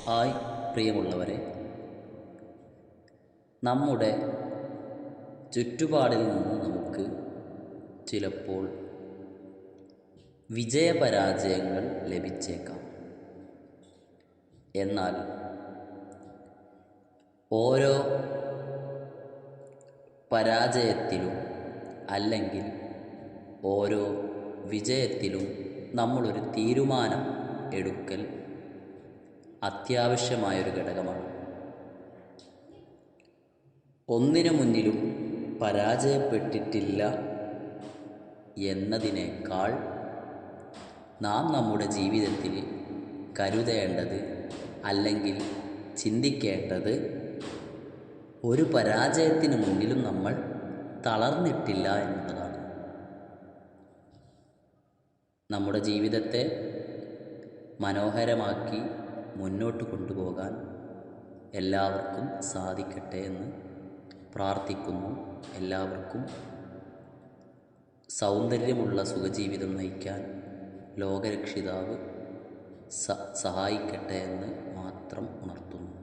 Hi പ്രിയമുള്ളവരെ, നമ്മുടെ ചുറ്റുപാടിൽ നിന്ന് നമുക്ക് ചിലപ്പോൾ വിജയപരാജയങ്ങൾ ലഭിച്ചേക്കാം. എന്നാൽ ഓരോ പരാജയത്തിലും അല്ലെങ്കിൽ ഓരോ വിജയത്തിലും നമ്മളൊരു തീരുമാനം എടുക്കൽ അത്യാവശ്യമായൊരു ഘടകമാണ്. ഒന്നിനു മുന്നിലും പരാജയപ്പെട്ടിട്ടില്ല എന്നതിനേക്കാൾ നാം നമ്മുടെ ജീവിതത്തിൽ കരുതേണ്ടത് അല്ലെങ്കിൽ ചിന്തിക്കേണ്ടത് ഒരു പരാജയത്തിന് മുന്നിലും നമ്മൾ തളർന്നിട്ടില്ല എന്നുള്ളതാണ്. നമ്മുടെ ജീവിതത്തെ മനോഹരമാക്കി മുന്നോട്ട് കൊണ്ടുപോകാൻ എല്ലാവർക്കും സാധിക്കട്ടെ എന്ന് പ്രാർത്ഥിക്കുന്നു. എല്ലാവർക്കും സൗന്ദര്യമുള്ള സുഖജീവിതം നയിക്കാൻ ലോകരക്ഷിതാവ് സഹായിക്കട്ടെ എന്ന് മാത്രം ഉണർത്തുന്നു.